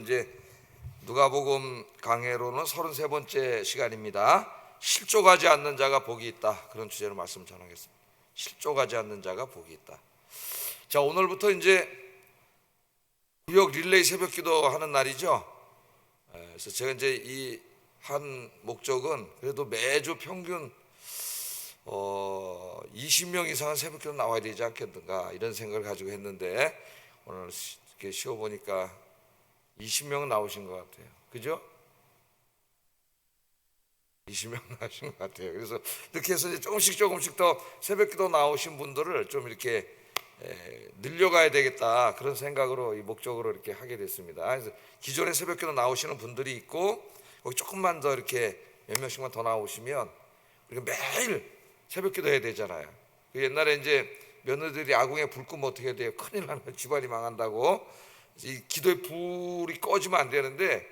이제 누가복음 강해로는 33번째 시간입니다. 실족하지 않는 자가 복이 있다, 그런 주제로 말씀 전하겠습니다. 실족하지 않는 자가 복이 있다. 자, 오늘부터 이제 구역 릴레이 새벽기도 하는 날이죠. 그래서 제가 이제 이 한 목적은 그래도 매주 평균 20명 이상은 새벽기도 나와야 되지 않겠는가, 이런 생각을 가지고 했는데 오늘 이렇게 쉬어보니까 20명은 나오신 것 같아요. 그죠? 20명 나오신 것 같아요. 그래서 이렇게 해서 이제 조금씩 더 새벽기도 나오신 분들을 좀 이렇게 늘려가야 되겠다, 그런 생각으로 이 목적으로 이렇게 하게 됐습니다. 그래서 기존에 새벽기도 나오시는 분들이 있고 거기 조금만 더 이렇게 몇 명씩만 더 나오시면 우리가 매일 새벽기도 해야 되잖아요. 옛날에 이제 며느리들이 아궁에 불 끄면 어떻게 돼요? 큰일 나는 거예요. 집안이 망한다고. 이 기도의 불이 꺼지면 안 되는데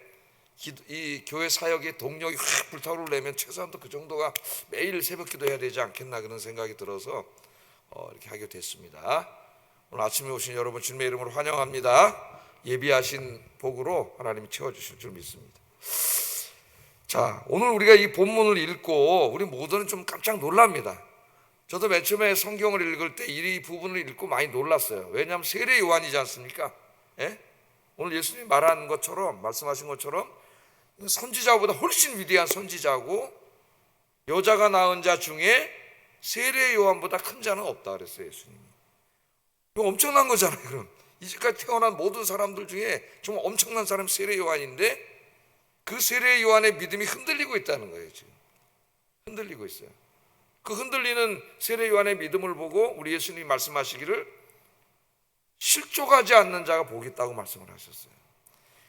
이 교회 사역의 동력이 확 불타오르려면 최소한도 그 정도가 매일 새벽기도 해야 되지 않겠나, 그런 생각이 들어서 이렇게 하게 됐습니다. 오늘 아침에 오신 여러분 주님의 이름으로 환영합니다. 예비하신 복으로 하나님이 채워주실 줄 믿습니다. 자, 오늘 우리가 이 본문을 읽고 우리 모두는 좀 깜짝 놀랍니다. 저도 맨 처음에 성경을 읽을 때 이 부분을 읽고 많이 놀랐어요. 왜냐하면 세례 요한이지 않습니까? 예? 오늘 예수님이 말한 것처럼, 말씀하신 것처럼 선지자보다 훨씬 위대한 선지자고 여자가 낳은 자 중에 세례 요한보다 큰 자는 없다 그랬어요, 예수님이. 이거 엄청난 거잖아요. 그럼 이제까지 태어난 모든 사람들 중에 정말 엄청난 사람이 세례 요한인데 그 세례 요한의 믿음이 흔들리고 있다는 거예요. 지금 흔들리고 있어요. 그 흔들리는 세례 요한의 믿음을 보고 우리 예수님이 말씀하시기를 실족하지 않는 자가 복이 있다고 말씀을 하셨어요.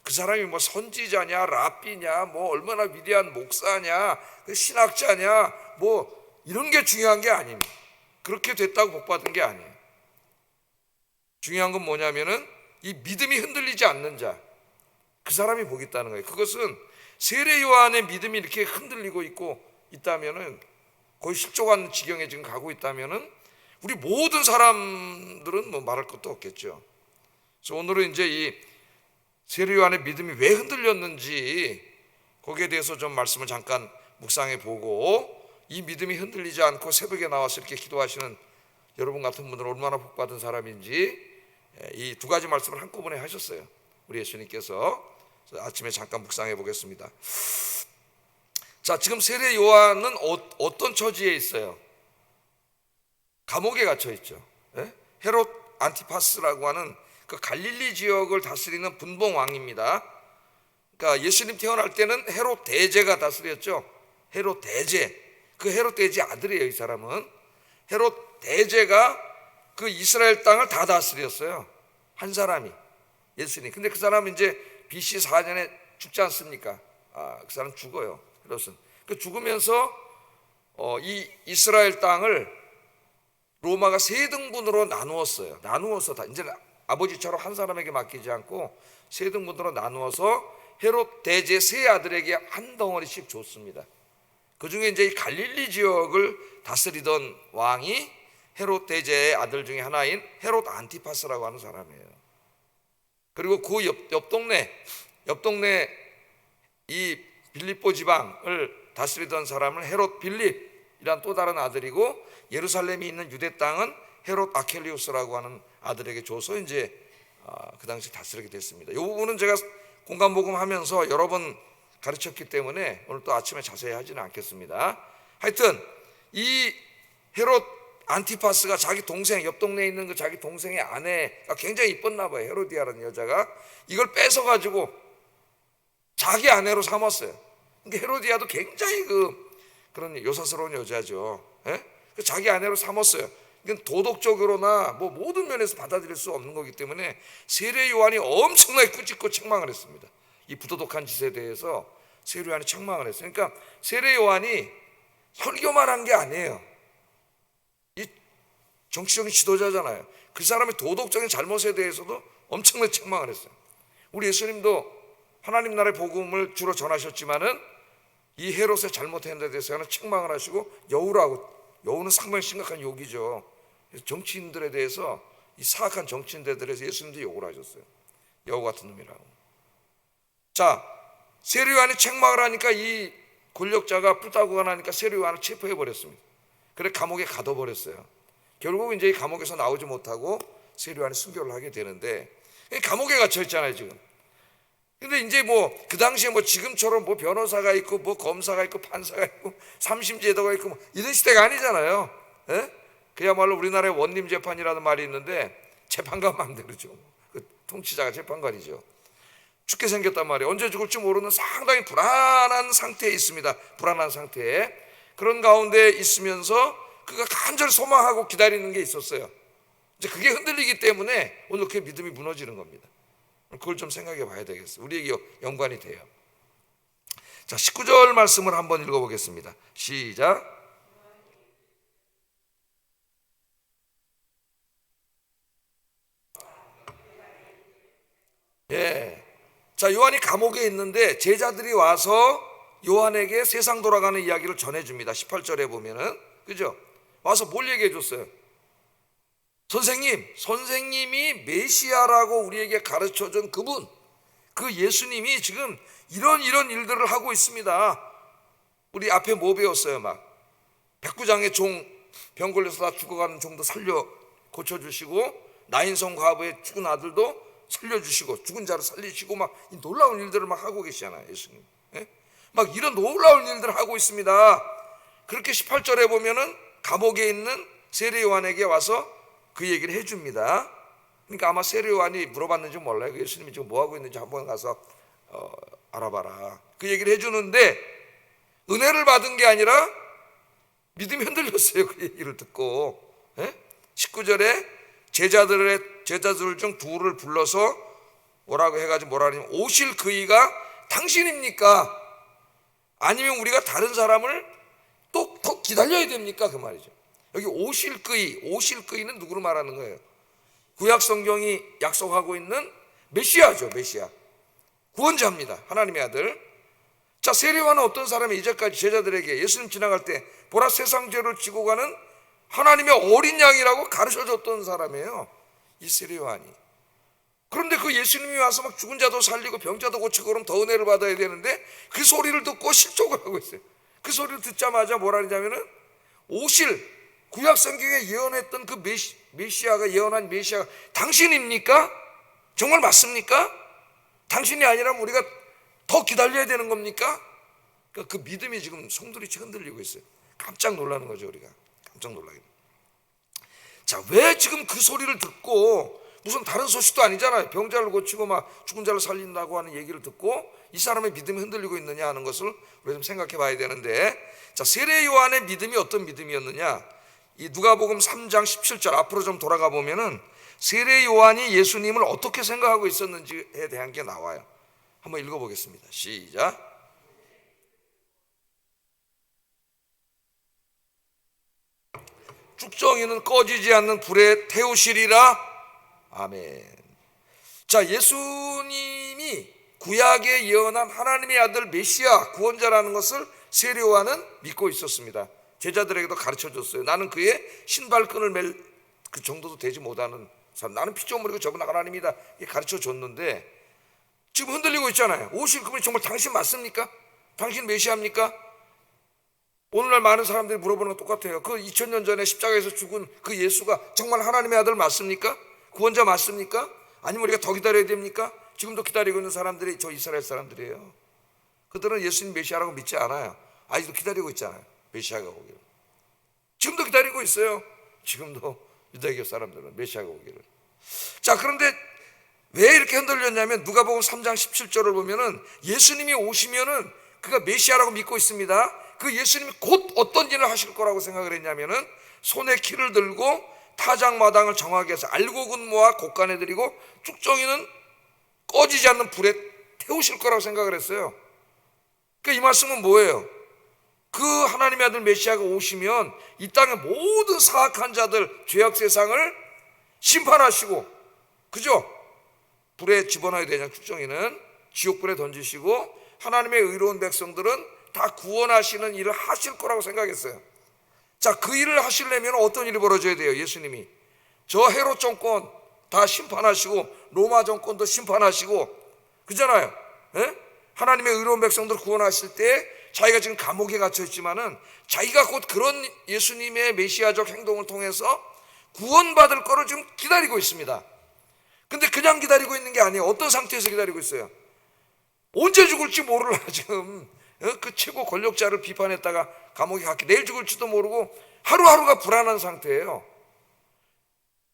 그 사람이 뭐 선지자냐, 랍비냐, 뭐 얼마나 위대한 목사냐, 신학자냐, 뭐 이런 게 중요한 게 아닙니다. 그렇게 됐다고 복 받은 게 아니에요. 중요한 건 뭐냐면은 이 믿음이 흔들리지 않는 자, 그 사람이 복이 있다는 거예요. 그것은 세례 요한의 믿음이 이렇게 흔들리고 있다면은, 거의 실족하는 지경에 지금 가고 있다면은 우리 모든 사람들은 뭐 말할 것도 없겠죠. 그래서 오늘은 이제 이 세례 요한의 믿음이 왜 흔들렸는지 거기에 대해서 좀 말씀을 잠깐 묵상해 보고, 이 믿음이 흔들리지 않고 새벽에 나와서 이렇게 기도하시는 여러분 같은 분들은 얼마나 복받은 사람인지 이 두 가지 말씀을 한꺼번에 하셨어요, 우리 예수님께서. 아침에 잠깐 묵상해 보겠습니다. 자, 지금 세례 요한은 어떤 처지에 있어요? 감옥에 갇혀 있죠. 헤롯 안티파스라고 하는 그 갈릴리 지역을 다스리는 분봉 왕입니다. 그러니까 예수님 태어날 때는 헤롯 대제가 다스렸죠. 헤롯 대제, 그 헤롯 대제 아들이에요. 이 사람은 헤롯 대제가 그 이스라엘 땅을 다 다스렸어요. 한 사람이, 예수님. 근데 그 사람은 이제 BC 4년에 죽지 않습니까? 그 사람 죽어요. 헤롯은. 그 죽으면서 이 이스라엘 땅을 로마가 세 등분으로 나누었어요. 나누어서 다 이제 아버지처럼 한 사람에게 맡기지 않고 세 등분으로 나누어서 헤롯 대제 세 아들에게 한 덩어리씩 줬습니다. 그 중에 이제 이 갈릴리 지역을 다스리던 왕이 헤롯 대제의 아들 중에 하나인 헤롯 안티파스라고 하는 사람이에요. 그리고 그 옆 동네 이 빌립보 지방을 다스리던 사람은 헤롯 빌립이란 또 다른 아들이고, 예루살렘이 있는 유대 땅은 헤롯 아켈리우스라고 하는 아들에게 줘서 이제 그 당시 다스리게 됐습니다. 이 부분은 제가 공간복음하면서 여러 번 가르쳤기 때문에 오늘 또 아침에 자세히 하지는 않겠습니다. 하여튼 이 헤롯 안티파스가 자기 동생, 옆 동네에 있는 그 자기 동생의 아내가 굉장히 이뻤나 봐요. 헤로디아라는 여자가 이걸 뺏어가지고 자기 아내로 삼았어요. 그러니까 헤로디아도 굉장히 그런 요사스러운 여자죠. 자기 아내로 삼았어요. 이건 도덕적으로나 뭐 모든 면에서 받아들일 수 없는 거기 때문에 세례 요한이 엄청나게 꾸짖고 책망을 했습니다. 이 부도덕한 짓에 대해서 세례 요한이 책망을 했어요. 그러니까 세례 요한이 설교만 한 게 아니에요. 이 정치적인 지도자잖아요. 그 사람의 도덕적인 잘못에 대해서도 엄청나게 책망을 했어요. 우리 예수님도 하나님 나라의 복음을 주로 전하셨지만은 이 헤롯의 잘못한 데 대해서는 책망을 하시고 여우는 상당히 심각한 욕이죠. 그래서 정치인들에 대해서, 이 사악한 정치인들에 대해서 예수님도 욕을 하셨어요. 여우 같은 놈이라고. 자, 세례 요한이 책망을 하니까 이 권력자가 불타고 나니까 세례 요한을 체포해 버렸습니다. 그래 감옥에 가둬버렸어요. 결국 이제 감옥에서 나오지 못하고 세례 요한이 순교를 하게 되는데, 감옥에 갇혀 있잖아요 지금. 근데 이제 뭐 그 당시에 뭐 지금처럼 뭐 변호사가 있고 뭐 검사가 있고 판사가 있고 삼심제도가 있고 뭐 이런 시대가 아니잖아요. 예? 그야말로 우리나라의 원님 재판이라는 말이 있는데 재판관 맘대로죠. 그 통치자가 재판관이죠. 죽게 생겼단 말이에요. 언제 죽을지 모르는 상당히 불안한 상태에 있습니다. 불안한 상태에. 그런 가운데 있으면서 그가 간절히 소망하고 기다리는 게 있었어요. 이제 그게 흔들리기 때문에 오늘 그 믿음이 무너지는 겁니다. 그걸 좀 생각해 봐야 되겠어요. 우리에게 연관이 돼요. 자, 19절 말씀을 한번 읽어보겠습니다. 시작. 예. 자, 요한이 감옥에 있는데 제자들이 와서 요한에게 세상 돌아가는 이야기를 전해줍니다. 18절에 보면은, 그죠? 와서 뭘 얘기해 줬어요? 선생님이 메시아라고 우리에게 가르쳐준 그분, 그 예수님이 지금 이런 일들을 하고 있습니다. 우리 앞에 뭐 배웠어요? 막 백부장의 종, 병 걸려서 다 죽어가는 종도 살려 고쳐주시고, 나인성 과부의 죽은 아들도 살려주시고, 죽은 자를 살리시고, 막 이 놀라운 일들을 막 하고 계시잖아요 예수님. 예? 막 이런 놀라운 일들을 하고 있습니다. 그렇게 18절에 보면은 감옥에 있는 세례 요한에게 와서 그 얘기를 해줍니다. 그러니까 아마 세례 요한이 물어봤는지 몰라요. 그 예수님이 지금 뭐 하고 있는지 한번 가서 알아봐라. 그 얘기를 해주는데 은혜를 받은 게 아니라 믿음이 흔들렸어요. 그 얘기를 듣고. 19절에 제자들 중 둘을 불러서 뭐라고 해가지고 뭐라 하냐면, 오실 그이가 당신입니까? 아니면 우리가 다른 사람을 또 더 기다려야 됩니까? 그 말이죠. 여기 오실 그이는 누구를 말하는 거예요? 구약 성경이 약속하고 있는 메시아죠. 메시아, 구원자입니다. 하나님의 아들. 자, 세례 요한은 어떤 사람이 이제까지 제자들에게 예수님 지나갈 때 보라 세상 죄를 지고 가는 하나님의 어린 양이라고 가르쳐줬던 사람이에요, 이 세례 요한이. 그런데 그 예수님이 와서 막 죽은 자도 살리고 병자도 고치고 그럼 더 은혜를 받아야 되는데 그 소리를 듣고 실족을 하고 있어요. 그 소리를 듣자마자 뭐라 하냐면은, 오실 구약 성경에 예언했던 그 메시아가, 예언한 메시아가 당신입니까? 정말 맞습니까? 당신이 아니라면 우리가 더 기다려야 되는 겁니까? 그러니까 그 믿음이 지금 송두리째 흔들리고 있어요. 깜짝 놀라는 거죠. 우리가 깜짝 놀라게. 자, 왜 지금 그 소리를 듣고, 무슨 다른 소식도 아니잖아요. 병자를 고치고 막 죽은 자를 살린다고 하는 얘기를 듣고 이 사람의 믿음이 흔들리고 있느냐 하는 것을 우리가 좀 생각해 봐야 되는데, 자, 세례 요한의 믿음이 어떤 믿음이었느냐? 이 누가복음 3장 17절 앞으로 좀 돌아가 보면은 세례 요한이 예수님을 어떻게 생각하고 있었는지에 대한 게 나와요. 한번 읽어보겠습니다. 시작. 쭉정이는 꺼지지 않는 불에 태우시리라. 아멘. 자, 예수님이 구약에 예언한 하나님의 아들 메시아 구원자라는 것을 세례 요한은 믿고 있었습니다. 제자들에게도 가르쳐줬어요. 나는 그의 신발끈을 맬 그 정도도 되지 못하는 사람, 나는 피조물이고 저분 하나님이다, 가르쳐줬는데 지금 흔들리고 있잖아요. 오실 그분이 정말 당신 맞습니까? 당신 메시아입니까? 오늘날 많은 사람들이 물어보는 건 똑같아요. 그 2000년 전에 십자가에서 죽은 그 예수가 정말 하나님의 아들 맞습니까? 구원자 맞습니까? 아니면 우리가 더 기다려야 됩니까? 지금도 기다리고 있는 사람들이 저 이스라엘 사람들이에요. 그들은 예수님 메시아라고 믿지 않아요. 아직도 기다리고 있잖아요. 메시아가 오기를. 지금도 기다리고 있어요. 지금도 유대교 사람들은 메시아가 오기를. 자, 그런데 왜 이렇게 흔들렸냐면 누가복음 3장 17절을 보면은 예수님이 오시면은 그가 메시아라고 믿고 있습니다. 그 예수님이 곧 어떤 일을 하실 거라고 생각을 했냐면은 손에 키를 들고 타작마당을 정하게 해서 알곡은 모아 곡간에 들이고 쭉정이는 꺼지지 않는 불에 태우실 거라고 생각을 했어요. 그러니까 이 말씀은 뭐예요? 그 하나님의 아들 메시아가 오시면 이 땅의 모든 사악한 자들, 죄악 세상을 심판하시고, 그죠? 불에 집어넣어야 되냐, 쭉정이는 지옥불에 던지시고 하나님의 의로운 백성들은 다 구원하시는 일을 하실 거라고 생각했어요. 자, 그 일을 하시려면 어떤 일이 벌어져야 돼요? 예수님이 저 헤롯 정권 다 심판하시고 로마 정권도 심판하시고, 그잖아요. 예? 하나님의 의로운 백성들을 구원하실 때 자기가 지금 감옥에 갇혀 있지만은 자기가 곧 그런 예수님의 메시아적 행동을 통해서 구원받을 거를 지금 기다리고 있습니다. 근데 그냥 기다리고 있는 게 아니에요. 어떤 상태에서 기다리고 있어요? 언제 죽을지 모르라 지금 그 최고 권력자를 비판했다가 감옥에 갔기 내일 죽을지도 모르고 하루하루가 불안한 상태예요.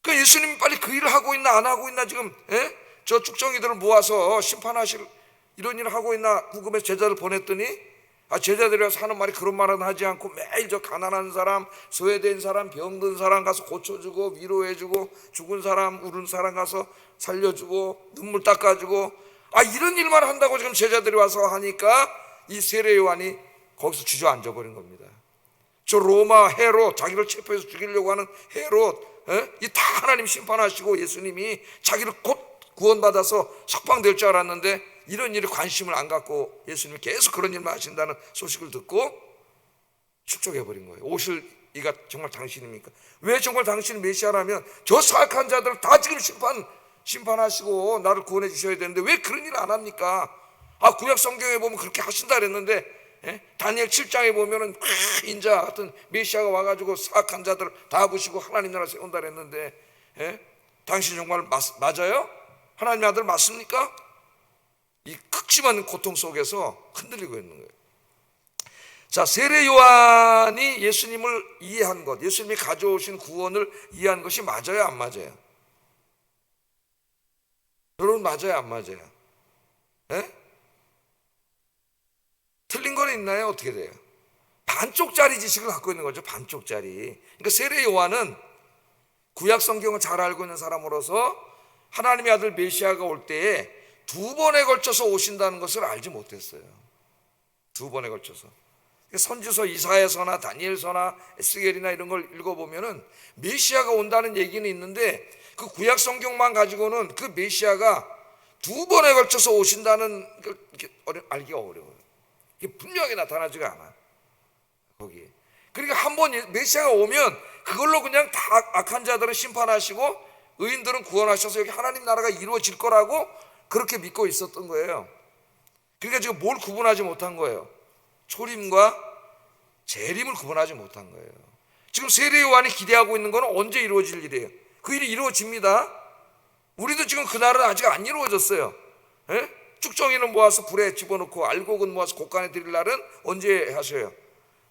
그 예수님이 빨리 그 일을 하고 있나 안 하고 있나 지금 저 쭉정이들을 모아서 심판하실 이런 일을 하고 있나 궁금해서 제자를 보냈더니 제자들이 와서 하는 말이 그런 말은 하지 않고 매일 저 가난한 사람, 소외된 사람, 병든 사람 가서 고쳐주고 위로해주고 죽은 사람, 울은 사람 가서 살려주고 눈물 닦아주고 이런 일만 한다고 지금 제자들이 와서 하니까 이 세례 요한이 거기서 주저앉아 버린 겁니다. 저 로마 헤롯, 자기를 체포해서 죽이려고 하는 헤롯, 이 다 하나님 심판하시고 예수님이 자기를 곧 구원받아서 석방될 줄 알았는데 이런 일에 관심을 안 갖고 예수님이 계속 그런 일만 하신다는 소식을 듣고 축적해버린 거예요. 오실 이가 정말 당신입니까? 왜 정말 당신이 메시아라면 저 사악한 자들을 다 지금 심판하시고 나를 구원해 주셔야 되는데 왜 그런 일을 안 합니까? 구약 성경에 보면 그렇게 하신다 그랬는데 다니엘 7장에 보면은 인자 같은 메시아가 와가지고 사악한 자들을 다 부시고 하나님 나라 세운다 그랬는데 당신 정말 맞아요? 하나님의 아들 맞습니까? 이 극심한 고통 속에서 흔들리고 있는 거예요. 자, 세례 요한이 예수님을 이해한 것, 예수님이 가져오신 구원을 이해한 것이 맞아요, 안 맞아요? 여러분 맞아요, 안 맞아요? 틀린 건 있나요? 어떻게 돼요? 반쪽짜리 지식을 갖고 있는 거죠. 반쪽짜리. 그러니까 세례 요한은 구약 성경을 잘 알고 있는 사람으로서 하나님의 아들 메시아가 올 때에 2번에 걸쳐서 오신다는 것을 알지 못했어요. 2번에 걸쳐서. 선지서 이사야서나 다니엘서나 에스겔이나 이런 걸 읽어보면은 메시아가 온다는 얘기는 있는데 그 구약 성경만 가지고는 그 메시아가 2번에 걸쳐서 오신다는 걸 알기가 어려워요. 이게 분명하게 나타나지가 않아 거기. 그러니까 한번 메시아가 오면 그걸로 그냥 다 악한 자들은 심판하시고 의인들은 구원하셔서 여기 하나님 나라가 이루어질 거라고 그렇게 믿고 있었던 거예요. 그러니까 지금 뭘 구분하지 못한 거예요? 초림과 재림을 구분하지 못한 거예요. 지금 세례 요한이 기대하고 있는 건 언제 이루어질 일이에요? 그 일이 이루어집니다. 우리도 지금 그날은 아직 안 이루어졌어요. 쭉정이는 모아서 불에 집어넣고 알곡은 모아서 곡간에 드릴 날은 언제 하셔요?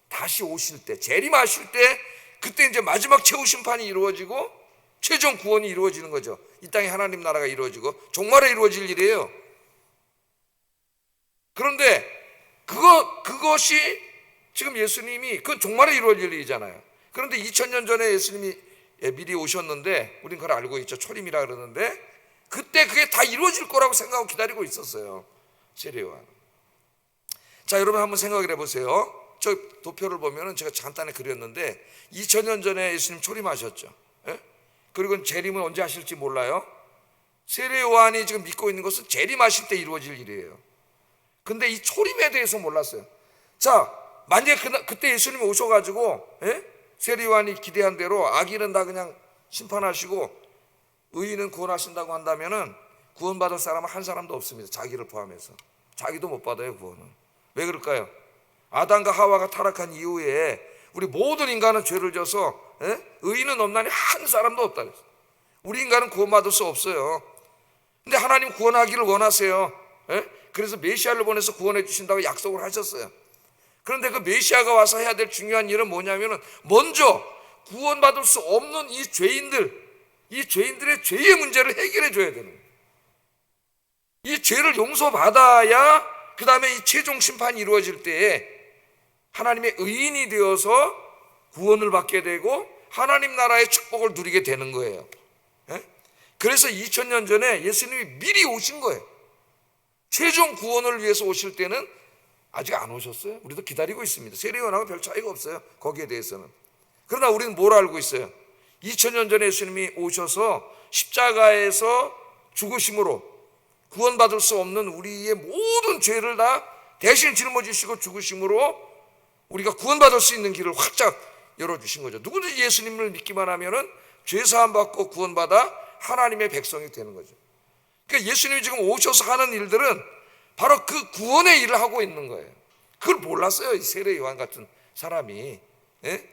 다시 오실 때, 재림하실 때, 그때 이제 마지막 최후 심판이 이루어지고 최종 구원이 이루어지는 거죠. 이 땅에 하나님 나라가 이루어지고 종말에 이루어질 일이에요. 그런데 그것이 지금 예수님이 그건 종말에 이루어질 일이잖아요. 그런데 2000년 전에 예수님이 미리 오셨는데 우린 그걸 알고 있죠. 초림이라 그러는데 그때 그게 다 이루어질 거라고 생각하고 기다리고 있었어요. 세례 요한. 자, 여러분 한번 생각을 해보세요. 저 도표를 보면은 제가 간단히 그렸는데 2000년 전에 예수님 초림하셨죠. 그리고 재림은 언제 하실지 몰라요. 세례 요한이 지금 믿고 있는 것은 재림하실 때 이루어질 일이에요. 근데 이 초림에 대해서 몰랐어요. 자, 만약에 그때 예수님이 오셔가지고 세례 요한이 기대한 대로 악인은 다 그냥 심판하시고 의인은 구원하신다고 한다면은 구원받을 사람은 한 사람도 없습니다. 자기를 포함해서. 자기도 못 받아요, 구원은. 왜 그럴까요? 아담과 하와가 타락한 이후에 우리 모든 인간은 죄를 져서 의인은 없나니 한 사람도 없다 그랬어요. 우리 인간은 구원받을 수 없어요. 근데 하나님 구원하기를 원하세요. 그래서 메시아를 보내서 구원해 주신다고 약속을 하셨어요. 그런데 그 메시아가 와서 해야 될 중요한 일은 뭐냐면은 먼저 구원받을 수 없는 이 죄인들의 죄의 문제를 해결해 줘야 되는 거예요. 이 죄를 용서받아야 그 다음에 이 최종 심판이 이루어질 때에 하나님의 의인이 되어서 구원을 받게 되고 하나님 나라의 축복을 누리게 되는 거예요. 그래서 2000년 전에 예수님이 미리 오신 거예요. 최종 구원을 위해서 오실 때는 아직 안 오셨어요. 우리도 기다리고 있습니다. 세례 요한하고 별 차이가 없어요. 거기에 대해서는. 그러나 우리는 뭘 알고 있어요? 2000년 전에 예수님이 오셔서 십자가에서 죽으심으로 구원받을 수 없는 우리의 모든 죄를 다 대신 짊어지시고 죽으심으로 우리가 구원받을 수 있는 길을 활짝 열어주신 거죠. 누구든지 예수님을 믿기만 하면은 죄사함 받고 구원받아 하나님의 백성이 되는 거죠. 그러니까 예수님이 지금 오셔서 하는 일들은 바로 그 구원의 일을 하고 있는 거예요. 그걸 몰랐어요, 이 세례 요한 같은 사람이. 예?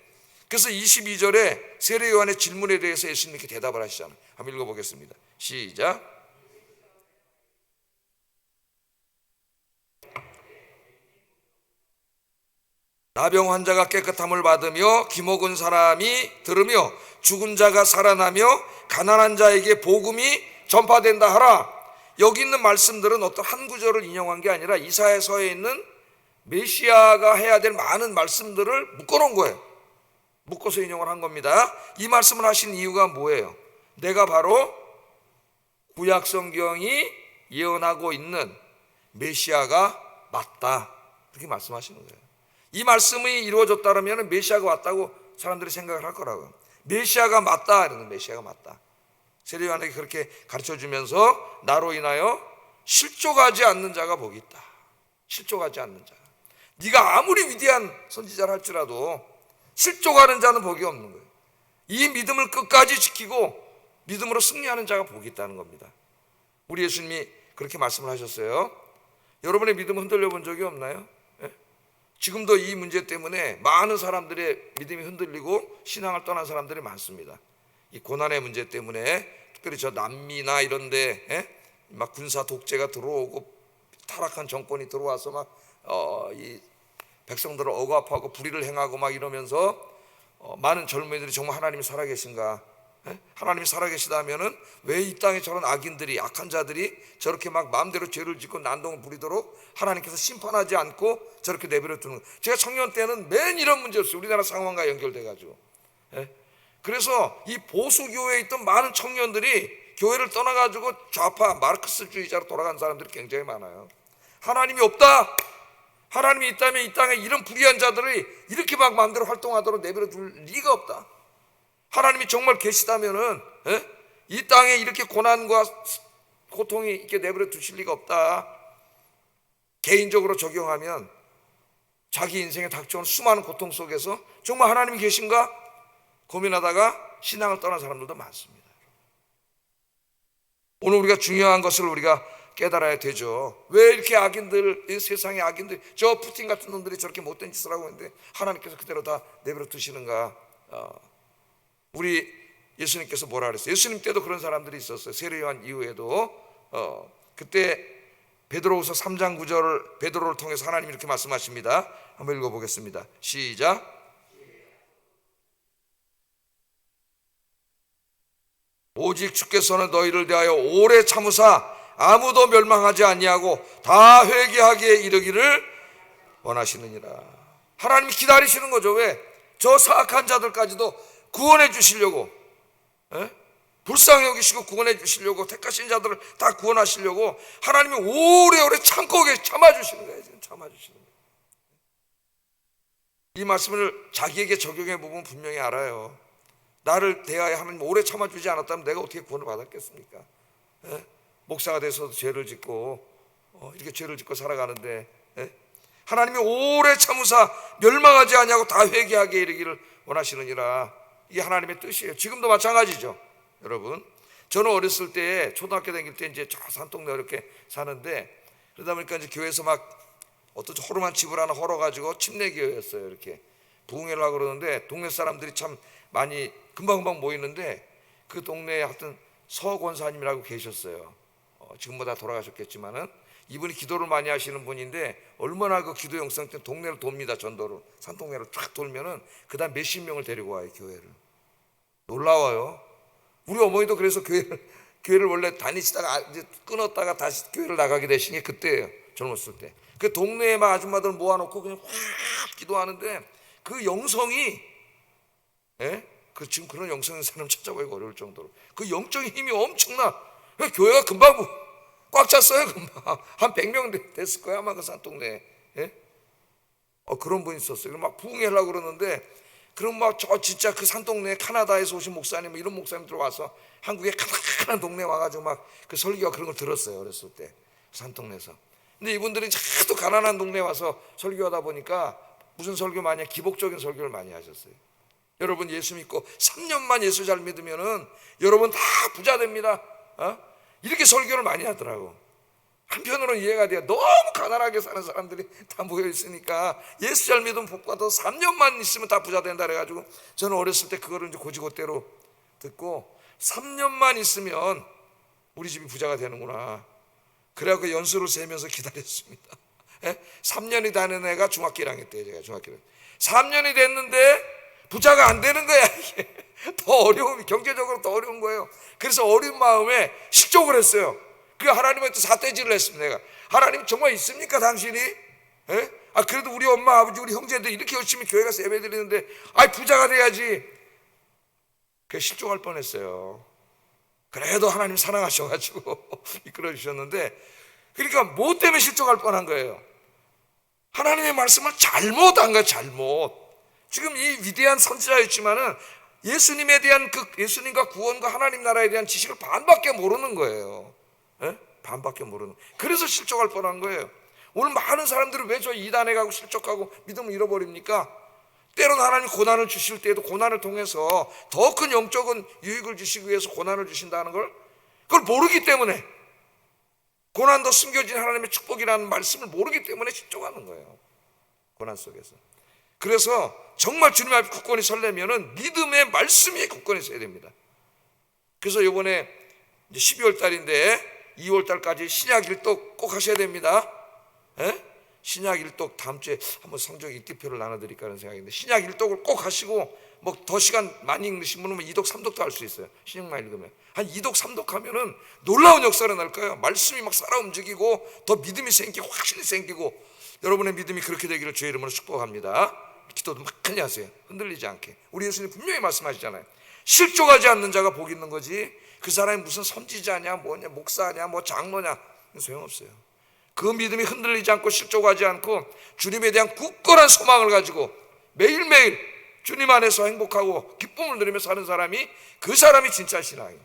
그래서 22절에 세례 요한의 질문에 대해서 예수님께 대답을 하시잖아요. 한번 읽어보겠습니다. 시작. 나병 환자가 깨끗함을 받으며 기먹은 사람이 들으며 죽은 자가 살아나며 가난한 자에게 복음이 전파된다 하라. 여기 있는 말씀들은 어떤 한 구절을 인용한 게 아니라 이사야서에 있는 메시아가 해야 될 많은 말씀들을 묶어놓은 거예요. 묶어서 인용을 한 겁니다. 이 말씀을 하신 이유가 뭐예요? 내가 바로 구약 성경이 예언하고 있는 메시아가 맞다, 그렇게 말씀하시는 거예요. 이 말씀이 이루어졌다면 메시아가 왔다고 사람들이 생각을 할 거라고요. 메시아가 맞다, 이러는 메시아가 맞다. 세례 요한에게 그렇게 가르쳐주면서 나로 인하여 실족하지 않는 자가 복이 있다. 실족하지 않는 자. 네가 아무리 위대한 선지자를 할지라도 실족하는 자는 복이 없는 거예요. 이 믿음을 끝까지 지키고 믿음으로 승리하는 자가 복이 있다는 겁니다. 우리 예수님이 그렇게 말씀을 하셨어요. 여러분의 믿음을 흔들려 본 적이 없나요? 예? 지금도 이 문제 때문에 많은 사람들의 믿음이 흔들리고 신앙을 떠난 사람들이 많습니다. 이 고난의 문제 때문에, 특별히 저 남미나 이런데 막 군사 독재가 들어오고 타락한 정권이 들어와서 막 이 백성들을 억압하고 불의를 행하고 막 이러면서 많은 젊은이들이 정말 하나님이 살아계신가? 하나님이 살아계시다면은 왜 이 땅에 저런 악인들이, 악한 자들이 저렇게 막 마음대로 죄를 짓고 난동을 부리도록 하나님께서 심판하지 않고 저렇게 내버려 두는 거예요. 제가 청년 때는 맨 이런 문제였어요. 우리나라 상황과 연결돼 가지고. 그래서 이 보수교회에 있던 많은 청년들이 교회를 떠나가지고 좌파 마르크스주의자로 돌아간 사람들이 굉장히 많아요. 하나님이 없다, 하나님이 있다면 이 땅에 이런 불의한 자들이 이렇게 막 마음대로 활동하도록 내버려 둘 리가 없다. 하나님이 정말 계시다면은 이 땅에 이렇게 고난과 고통이 이렇게 내버려 두실 리가 없다. 개인적으로 적용하면 자기 인생에 닥쳐온 수많은 고통 속에서 정말 하나님이 계신가 고민하다가 신앙을 떠난 사람들도 많습니다. 오늘 우리가 중요한 것을 우리가 깨달아야 되죠. 왜 이렇게 악인들, 이 세상의 악인들, 저 푸틴 같은 놈들이 저렇게 못된 짓을 하고 있는데 하나님께서 그대로 다 내버려 두시는가? 우리 예수님께서 뭐라 그랬어요? 예수님 때도 그런 사람들이 있었어요. 세례 요한 이후에도 그때 베드로후서 3장 9절을 베드로를 통해서 하나님이 이렇게 말씀하십니다. 한번 읽어보겠습니다. 시작. 오직 주께서는 너희를 대하여 오래 참으사 아무도 멸망하지 아니하고 다 회개하기에 이르기를 원하시느니라. 하나님이 기다리시는 거죠. 왜? 저 사악한 자들까지도 구원해 주시려고, 불쌍히 여기시고 구원해 주시려고, 택하신 자들을 다 구원하시려고 하나님이 오래오래 참아주시는 거예요. 지금 참아주시는 거예요. 이 말씀을 자기에게 적용해 보면 분명히 알아요. 나를 대하여 하나님 오래 참아주지 않았다면 내가 어떻게 구원을 받았겠습니까? 목사가 돼서도 죄를 짓고 이렇게 죄를 짓고 살아가는데 하나님이 오래 참으사 멸망하지 아니하고 다 회개하게 이르기를 원하시느니라. 이게 하나님의 뜻이에요. 지금도 마찬가지죠. 여러분, 저는 어렸을 때 초등학교 다닐 때 이제 저 산동네 이렇게 사는데, 그러다 보니까 이제 교회에서 막 어떤 허름한 집을 하나 헐어가지고 침례교회였어요. 이렇게 부흥회를 하고 그러는데 동네 사람들이 참 많이 금방금방 모이는데 그 동네에 하여튼 서 권사님이라고 계셨어요. 지금 뭐 다 돌아가셨겠지만은 이분이 기도를 많이 하시는 분인데 얼마나 그 기도 영성 때 동네를 돕니다. 전도로 산동네를 쫙 돌면은 그다음 몇십 명을 데리고 와요. 교회를. 놀라워요. 우리 어머니도 그래서 교회를 원래 다니시다가 이제 끊었다가 다시 교회를 나가게 되신 게 그때예요. 젊었을 때. 그 동네에 막 아줌마들 모아놓고 그냥 확 기도하는데 그 영성이, 지금 그런 영성 있는 사람 찾아보기가 어려울 정도로 그 영적인 힘이 엄청나. 교회가 금방 꽉 찼어요. 금방 한 100명 됐을 거야 아마 그 산동네에. 그런 분이 있었어요. 막 부흥회하려고 그러는데 그럼 막 저 진짜 그 산동네 카나다에서 오신 목사님 이런 목사님들 와서 한국에 가난한 동네 와가지고 막 그 설교와 그런 걸 들었어요. 어렸을 때 산동네에서. 근데 이분들이 하도 가난한 동네에 와서 설교하다 보니까 무슨 설교 많이 기복적인 설교를 많이 하셨어요. 여러분 예수 믿고 3년만 예수 잘 믿으면은 여러분 다 부자 됩니다. 이렇게 설교를 많이 하더라고. 한편으로는 이해가 돼요. 너무 가난하게 사는 사람들이 다 모여 있으니까 예수 잘 믿으면 복 받아 3년만 있으면 다 부자 된다 그래가지고 저는 어렸을 때 그거를 이제 고지고대로 듣고 3년만 있으면 우리 집이 부자가 되는구나. 그래갖고 연수를 세면서 기다렸습니다. 3년이 다는 애가 중학교 1학년 때 제가 중학교 1학년 3년이 됐는데 부자가 안 되는 거야. 이게 더 어려움이 경제적으로 더 어려운 거예요. 그래서 어려운 마음에 실족을 했어요. 그 하나님한테 사태질을 했습니다. 내가 하나님 정말 있습니까 당신이? 그래도 우리 엄마 아버지 우리 형제들 이렇게 열심히 교회 가서 예배 드리는데 부자가 돼야지. 그래서 실족할 뻔했어요. 그래도 하나님 사랑하셔가지고 이끌어 주셨는데, 그러니까 뭐 때문에 실족할 뻔한 거예요? 하나님의 말씀을 잘못한 거예요. 잘못. 지금 이 위대한 선지자였지만은 예수님에 대한 예수님과 구원과 하나님 나라에 대한 지식을 반밖에 모르는 거예요. 반밖에 모르는. 그래서 실족할 뻔한 거예요. 오늘 많은 사람들은 왜 저 이단에 가고 실족하고 믿음을 잃어버립니까? 때로는 하나님 고난을 주실 때에도 고난을 통해서 더 큰 영적인 유익을 주시기 위해서 고난을 주신다는 걸 그걸 모르기 때문에, 고난도 숨겨진 하나님의 축복이라는 말씀을 모르기 때문에 실족하는 거예요. 고난 속에서. 그래서 정말 주님 앞에 굳건히 서려면은 믿음의 말씀이 굳건히 서야 됩니다. 그래서 이번에 이제 12월 달인데 2월 달까지 신약 일독 꼭 하셔야 됩니다. 신약 일독 다음 주에 한번 성경 읽기표를 나눠드릴까 하는 생각인데, 신약 일독을 꼭 하시고 뭐 더 시간 많이 읽으신 분은 2독 3독도 할 수 있어요. 신약만 읽으면 한 2독 3독 하면은 놀라운 역사가 날 거예요. 말씀이 막 살아 움직이고 더 믿음이 생기고 확신이 생기고, 여러분의 믿음이 그렇게 되기를 주의 이름으로 축복합니다. 기도도 막 많이 하세요. 흔들리지 않게. 우리 예수님 분명히 말씀하시잖아요. 실족하지 않는 자가 복 있는 거지, 그 사람이 무슨 선지자냐 뭐냐 목사냐 뭐 장로냐 소용없어요. 그 믿음이 흔들리지 않고 실족하지 않고 주님에 대한 굳건한 소망을 가지고 매일매일 주님 안에서 행복하고 기쁨을 누리며 사는 사람이, 그 사람이 진짜 신앙이에요.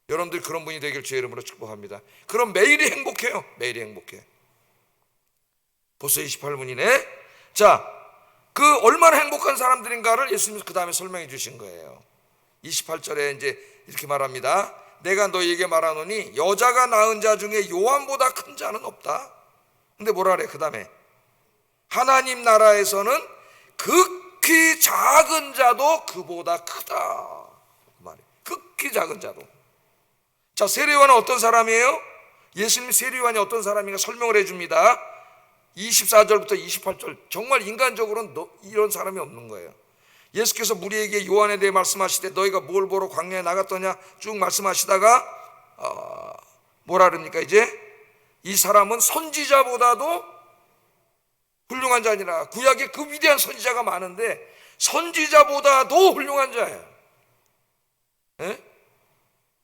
여러분들 그런 분이 되길 주의 이름으로 축복합니다. 그럼 매일이 행복해요. 매일이 행복해. 벌써 28분이네. 자, 그 얼마나 행복한 사람들인가를 예수님이 그 다음에 설명해 주신 거예요. 28절에 이제 이렇게 말합니다. 내가 너희에게 말하노니 여자가 낳은 자 중에 요한보다 큰 자는 없다. 근데 뭐라 그래? 그 다음에 하나님 나라에서는 극히 작은 자도 그보다 크다. 그 말이에요. 극히 작은 자도. 자, 세례요한은 어떤 사람이에요? 예수님 세례요한이 어떤 사람인가 설명을 해줍니다. 24절부터 28절. 정말 인간적으로는 이런 사람이 없는 거예요. 예수께서 무리에게 요한에 대해 말씀하시되 너희가 뭘 보러 광야에 나갔더냐 쭉 말씀하시다가 뭐라 그럽니까? 이제 이 사람은 선지자보다도 훌륭한 자니라. 구약에 그 위대한 선지자가 많은데 선지자보다도 훌륭한 자예요.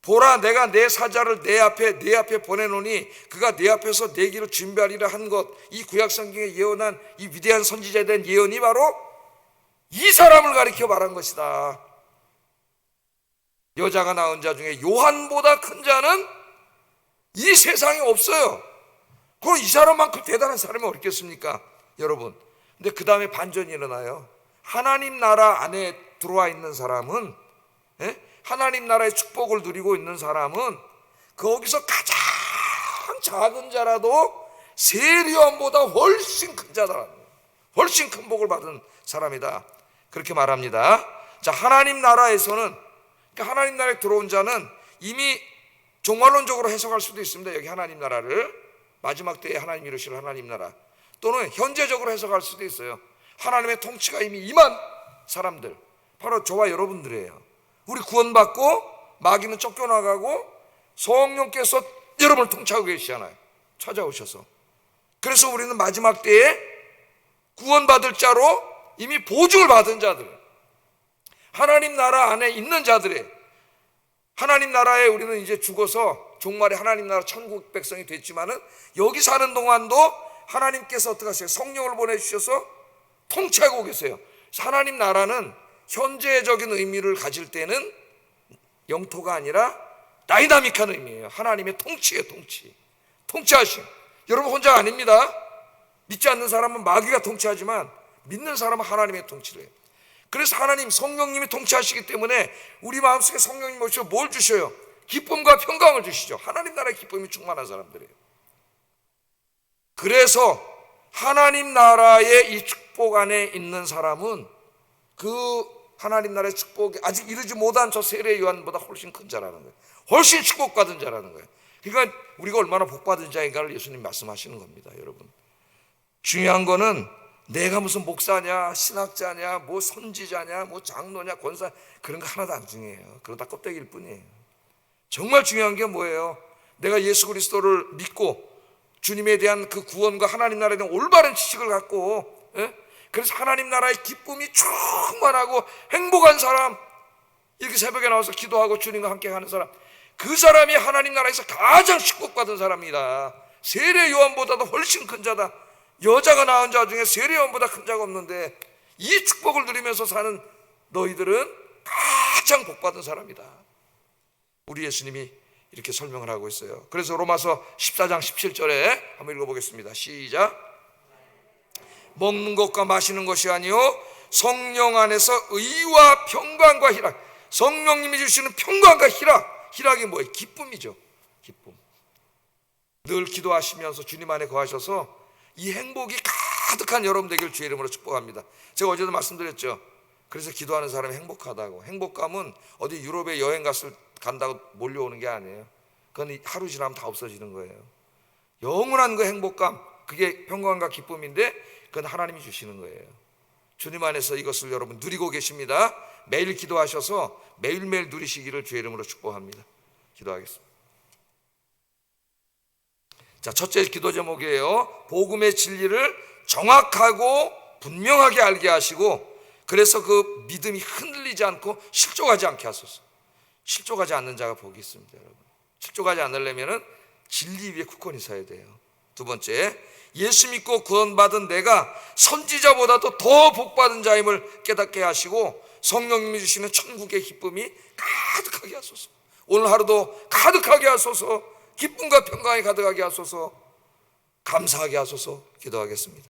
보라, 내가 내 사자를 내 앞에 보내노니 그가 내 앞에서 내 길을 준비하리라 한 것, 이 구약 성경에 예언한 이 위대한 선지자에 대한 예언이 바로 이 사람을 가리켜 말한 것이다. 여자가 낳은 자 중에 요한보다 큰 자는 이 세상에 없어요. 그럼 이 사람만큼 대단한 사람이 어딨겠습니까, 여러분? 근데 그 다음에 반전이 일어나요. 하나님 나라 안에 들어와 있는 사람은, 하나님 나라의 축복을 누리고 있는 사람은 거기서 가장 작은 자라도 세례요한보다 훨씬 큰 자다. 훨씬 큰 복을 받은 사람이다. 그렇게 말합니다. 자, 하나님 나라에서는, 그러니까 하나님 나라에 들어온 자는 이미 종말론적으로 해석할 수도 있습니다. 여기 하나님 나라를 마지막 때에 하나님 이루실 하나님 나라, 또는 현재적으로 해석할 수도 있어요. 하나님의 통치가 이미 임한 사람들, 바로 저와 여러분들이에요. 우리 구원받고 마귀는 쫓겨나가고 성령께서 여러분을 통치하고 계시잖아요. 찾아오셔서. 그래서 우리는 마지막 때에 구원받을 자로 이미 보증을 받은 자들, 하나님 나라 안에 있는 자들의, 하나님 나라에 우리는 이제 죽어서 종말에 하나님 나라 천국 백성이 됐지만은 여기 사는 동안도 하나님께서 어떻게 하세요? 성령을 보내주셔서 통치하고 계세요. 하나님 나라는 현재적인 의미를 가질 때는 영토가 아니라 다이나믹한 의미예요. 하나님의 통치예요. 통치하심. 여러분 혼자 아닙니다. 믿지 않는 사람은 마귀가 통치하지만 믿는 사람은 하나님의 통치를 해요. 그래서 하나님 성령님이 통치하시기 때문에 우리 마음속에 성령님 오셔서 뭘 주셔요? 기쁨과 평강을 주시죠. 하나님 나라의 기쁨이 충만한 사람들이에요. 그래서 하나님 나라의 이 축복 안에 있는 사람은 그 하나님 나라의 축복이 아직 이르지 못한 저 세례 요한보다 훨씬 큰 자라는 거예요. 훨씬 축복받은 자라는 거예요. 그러니까 우리가 얼마나 복받은 자인가를 예수님 말씀하시는 겁니다. 여러분, 중요한 거는 내가 무슨 목사냐, 신학자냐, 뭐 선지자냐, 뭐 장로냐, 권사, 그런 거 하나도 안 중요해요. 그건 다 껍데기일 뿐이에요. 정말 중요한 게 뭐예요? 내가 예수 그리스도를 믿고 주님에 대한 그 구원과 하나님 나라에 대한 올바른 지식을 갖고, 그래서 하나님 나라의 기쁨이 충만하고 행복한 사람, 이렇게 새벽에 나와서 기도하고 주님과 함께 하는 사람, 그 사람이 하나님 나라에서 가장 축복받은 사람이다. 세례 요한보다도 훨씬 큰 자다. 여자가 낳은 자 중에 세례 요한보다 큰 자가 없는데 이 축복을 누리면서 사는 너희들은 가장 복받은 사람이다. 우리 예수님이 이렇게 설명을 하고 있어요. 그래서 로마서 14장 17절에 한번 읽어보겠습니다. 시작. 먹는 것과 마시는 것이 아니요 성령 안에서 의와 평강과 희락. 성령님이 주시는 평강과 희락이 뭐예요? 기쁨이죠. 기쁨. 늘 기도하시면서 주님 안에 거하셔서 이 행복이 가득한 여러분 되길 주의 이름으로 축복합니다. 제가 어제도 말씀드렸죠. 그래서 기도하는 사람이 행복하다고. 행복감은 어디 유럽에 여행 간다고 몰려오는 게 아니에요. 그건 하루 지나면 다 없어지는 거예요. 영원한 그 행복감, 그게 평강과 기쁨인데 그건 하나님이 주시는 거예요. 주님 안에서 이것을 여러분 누리고 계십니다. 매일 기도하셔서 매일매일 누리시기를 주의 이름으로 축복합니다. 기도하겠습니다. 자, 첫째 기도 제목이에요. 복음의 진리를 정확하고 분명하게 알게 하시고, 그래서 그 믿음이 흔들리지 않고 실족하지 않게 하소서. 실족하지 않는 자가 복이 있습니다, 여러분. 실족하지 않으려면 진리 위에 굳건히 서야 돼요. 두 번째, 예수 믿고 구원받은 내가 선지자보다도 더 복받은 자임을 깨닫게 하시고 성령님이 주시는 천국의 기쁨이 가득하게 하소서. 오늘 하루도 가득하게 하소서. 기쁨과 평강이 가득하게 하소서. 감사하게 하소서. 기도하겠습니다.